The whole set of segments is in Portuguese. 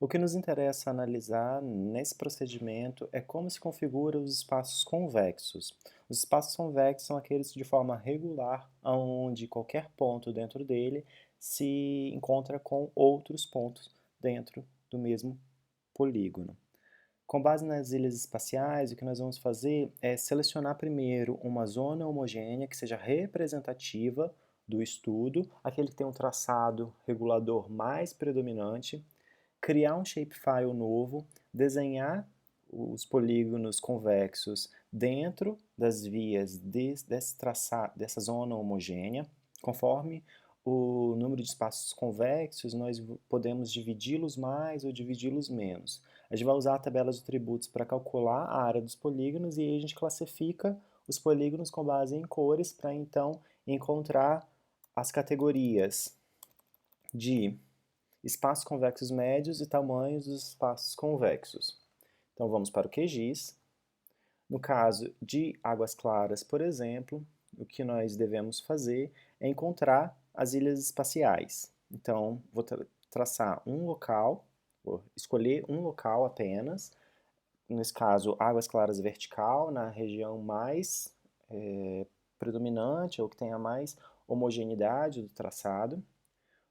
O que nos interessa analisar nesse procedimento é como se configura os espaços convexos. Os espaços convexos são aqueles de forma regular, onde qualquer ponto dentro dele se encontra com outros pontos dentro do mesmo polígono. Com base nas ilhas espaciais, o que nós vamos fazer é selecionar primeiro uma zona homogênea que seja representativa do estudo, aquele que tem um traçado regulador mais predominante, criar um shapefile novo, desenhar os polígonos convexos dentro das vias dessa zona homogênea. Conforme o número de espaços convexos, nós podemos dividi-los mais ou dividi-los menos. A gente vai usar a tabela de atributos para calcular a área dos polígonos e aí a gente classifica os polígonos com base em cores para então encontrar as categorias de espaços convexos médios e tamanhos dos espaços convexos. Então vamos para o QGIS. No caso de águas claras, por exemplo, o que nós devemos fazer é encontrar as ilhas espaciais. Então vou traçar um local, vou escolher um local apenas, nesse caso águas claras vertical, na região mais predominante ou que tenha mais homogeneidade do traçado.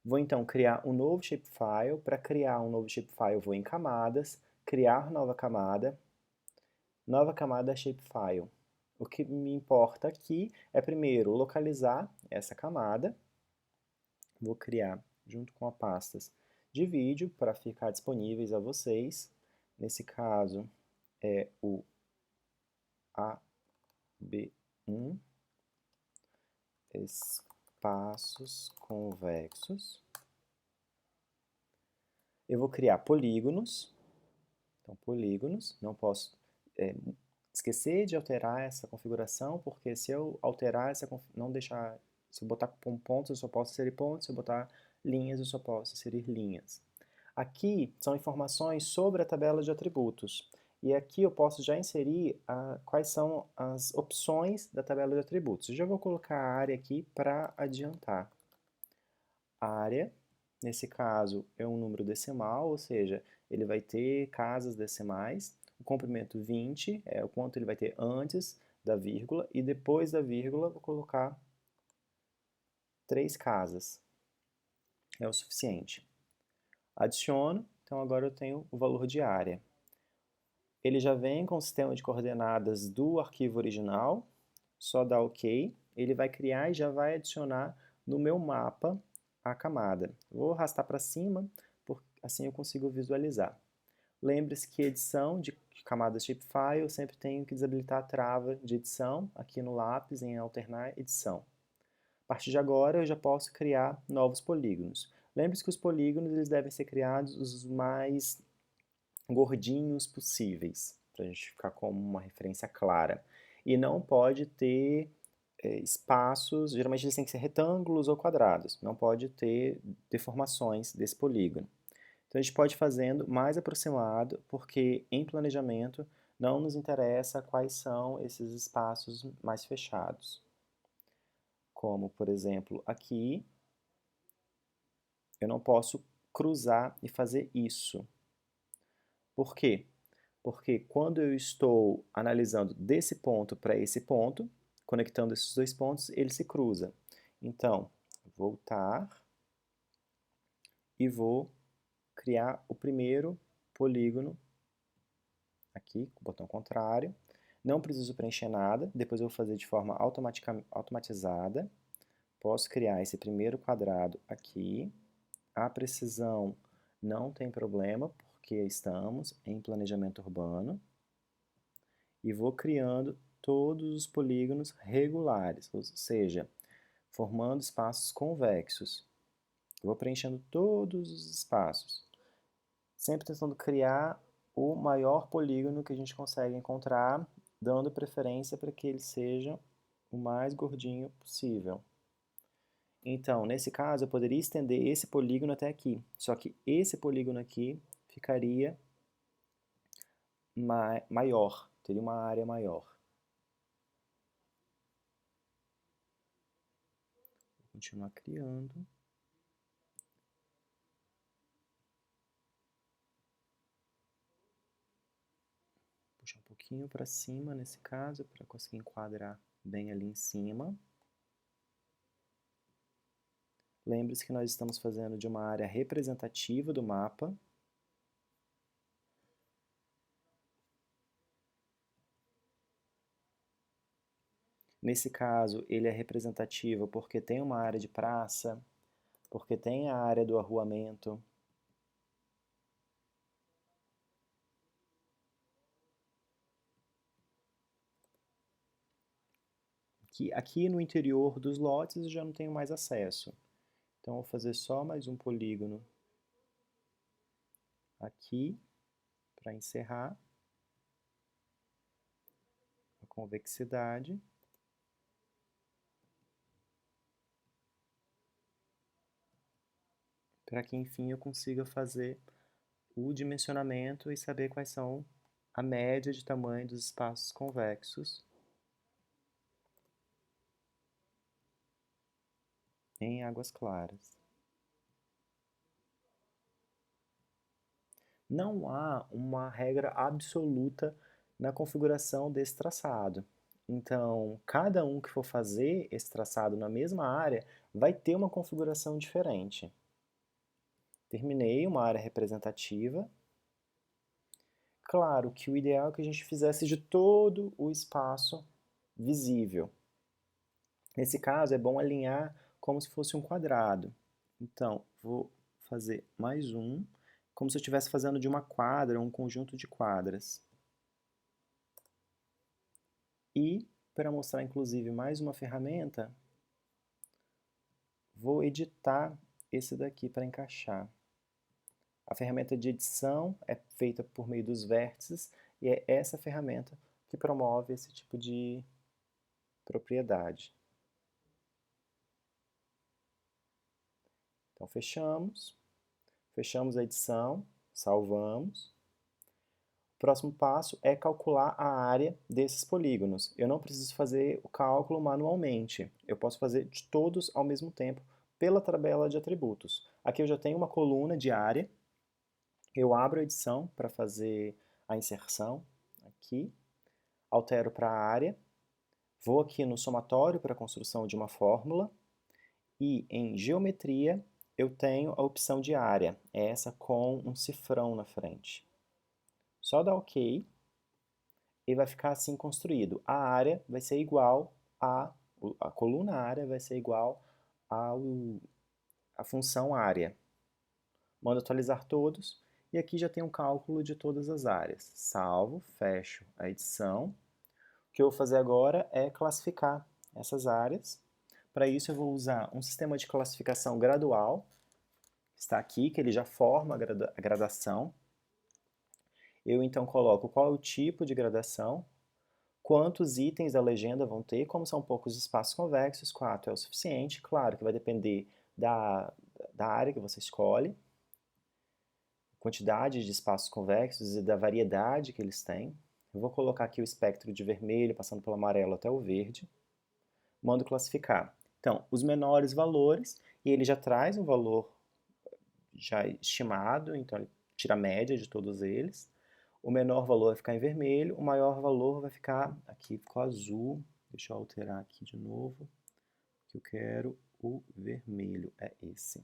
Vou então criar um novo shapefile. Para criar um novo shapefile, vou em camadas, criar nova camada shapefile. O que me importa aqui é primeiro localizar essa camada. Vou criar junto com a pastas de vídeo para ficar disponíveis a vocês. Nesse caso é o AB1, espaços convexos. Eu vou criar polígonos. Então, polígonos, não posso esquecer de alterar essa configuração, porque se eu alterar não deixar, se eu botar pontos, eu só posso inserir pontos, se eu botar linhas, eu só posso inserir linhas. Aqui são informações sobre a tabela de atributos. E aqui eu posso já inserir quais são as opções da tabela de atributos. Eu já vou colocar a área aqui para adiantar. Área, nesse caso, é um número decimal, ou seja, ele vai ter casas decimais. O comprimento 20 é o quanto ele vai ter antes da vírgula, e depois da vírgula vou colocar 3 casas. É o suficiente. Adiciono, então agora eu tenho o valor de área. Ele já vem com o sistema de coordenadas do arquivo original, só dá OK, ele vai criar e já vai adicionar no meu mapa a camada. Vou arrastar para cima, assim eu consigo visualizar. Lembre-se que edição de camadas shapefile, eu sempre tenho que desabilitar a trava de edição, aqui no lápis, em alternar edição. A partir de agora, eu já posso criar novos polígonos. Lembre-se que os polígonos eles devem ser criados os mais gordinhos possíveis, para a gente ficar com uma referência clara. E não pode ter espaços, geralmente eles têm que ser retângulos ou quadrados, não pode ter deformações desse polígono. Então a gente pode ir fazendo mais aproximado, porque em planejamento não nos interessa quais são esses espaços mais fechados. Como, por exemplo, aqui, eu não posso cruzar e fazer isso. Por quê? Porque quando eu estou analisando desse ponto para esse ponto, conectando esses dois pontos, ele se cruza. Então, voltar e vou criar o primeiro polígono aqui, com o botão contrário. Não preciso preencher nada, depois eu vou fazer de forma automatizada. Posso criar esse primeiro quadrado aqui. A precisão não tem problema, porque estamos em planejamento urbano. E vou criando todos os polígonos regulares, ou seja, formando espaços convexos. Vou preenchendo todos os espaços, sempre tentando criar o maior polígono que a gente consegue encontrar, dando preferência para que ele seja o mais gordinho possível. Então, nesse caso, eu poderia estender esse polígono até aqui, só que esse polígono aqui ficaria maior, teria uma área maior. Vou continuar criando. pouquinho para cima nesse caso, para conseguir enquadrar bem ali em cima. Lembre-se que nós estamos fazendo de uma área representativa do mapa. Nesse caso, ele é representativo porque tem uma área de praça, porque tem a área do arruamento. Aqui no interior dos lotes eu já não tenho mais acesso. Então, eu vou fazer só mais um polígono aqui, para encerrar a convexidade. Para que, enfim, eu consiga fazer o dimensionamento e saber quais são a média de tamanho dos espaços convexos em águas claras. Não há uma regra absoluta na configuração desse traçado. Então, cada um que for fazer esse traçado na mesma área vai ter uma configuração diferente. Terminei uma área representativa. Claro que o ideal é que a gente fizesse de todo o espaço visível. Nesse caso, é bom alinhar como se fosse um quadrado. Então, vou fazer mais um, como se eu estivesse fazendo de uma quadra, um conjunto de quadras. E, para mostrar inclusive mais uma ferramenta, vou editar esse daqui para encaixar. A ferramenta de edição é feita por meio dos vértices e é essa ferramenta que promove esse tipo de propriedade. Então, fechamos a edição, salvamos. O próximo passo é calcular a área desses polígonos. Eu não preciso fazer o cálculo manualmente, eu posso fazer de todos ao mesmo tempo pela tabela de atributos. Aqui eu já tenho uma coluna de área, eu abro a edição para fazer a inserção, aqui, altero para a área, vou aqui no somatório para a construção de uma fórmula, e em geometria eu tenho a opção de área, é essa com um cifrão na frente. Só dá OK e vai ficar assim construído. A área vai ser igual a coluna área vai ser igual à função área. Mando atualizar todos e aqui já tem um cálculo de todas as áreas. Salvo, fecho a edição. O que eu vou fazer agora é classificar essas áreas. Para isso eu vou usar um sistema de classificação gradual, está aqui, que ele já forma a gradação. Eu então coloco qual é o tipo de gradação, quantos itens da legenda vão ter, como são poucos espaços convexos, 4 é o suficiente, claro que vai depender da área que você escolhe, quantidade de espaços convexos e da variedade que eles têm. Eu vou colocar aqui o espectro de vermelho, passando pelo amarelo até o verde. Mando classificar. Então, os menores valores, e ele já traz um valor já estimado, então ele tira a média de todos eles. O menor valor vai ficar em vermelho, o maior valor vai ficar, aqui ficou azul, deixa eu alterar aqui de novo, que eu quero o vermelho, é esse.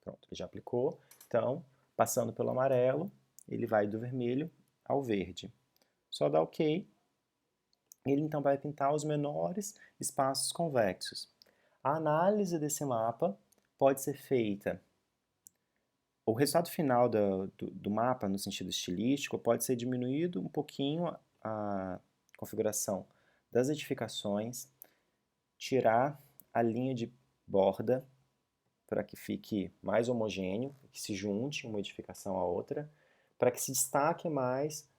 Pronto, ele já aplicou, então, passando pelo amarelo, ele vai do vermelho ao verde. Só dá OK, ele então vai pintar os menores espaços convexos. A análise desse mapa pode ser feita. O resultado final do mapa, no sentido estilístico, pode ser diminuído um pouquinho a configuração das edificações, tirar a linha de borda para que fique mais homogêneo, que se junte uma edificação à outra, para que se destaque mais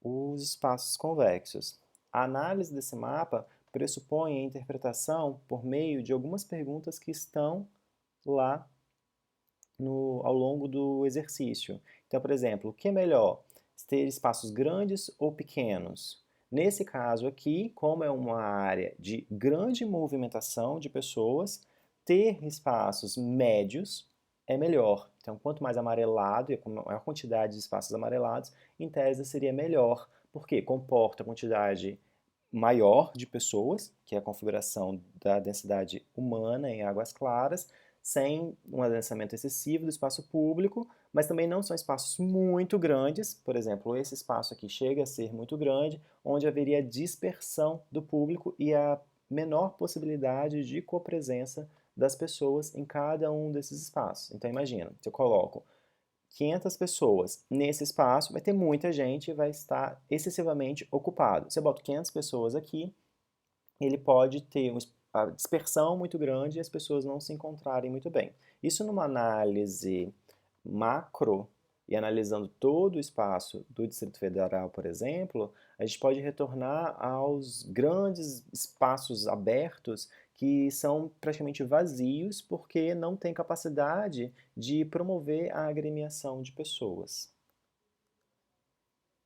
os espaços convexos. A análise desse mapa pressupõe a interpretação por meio de algumas perguntas que estão lá ao longo do exercício. Então, por exemplo, o que é melhor? Ter espaços grandes ou pequenos? Nesse caso aqui, como é uma área de grande movimentação de pessoas, ter espaços médios é melhor. Então, quanto mais amarelado e com maior quantidade de espaços amarelados, em tese seria melhor, porque comporta quantidade maior de pessoas, que é a configuração da densidade humana em águas claras, sem um adensamento excessivo do espaço público, mas também não são espaços muito grandes, por exemplo, esse espaço aqui chega a ser muito grande, onde haveria dispersão do público e a menor possibilidade de copresença das pessoas em cada um desses espaços. Então imagina, se eu coloco 500 pessoas nesse espaço, vai ter muita gente e vai estar excessivamente ocupado. Se eu boto 500 pessoas aqui, ele pode ter a dispersão muito grande e as pessoas não se encontrarem muito bem. Isso numa análise macro e analisando todo o espaço do Distrito Federal, por exemplo, a gente pode retornar aos grandes espaços abertos que são praticamente vazios porque não tem capacidade de promover a agremiação de pessoas.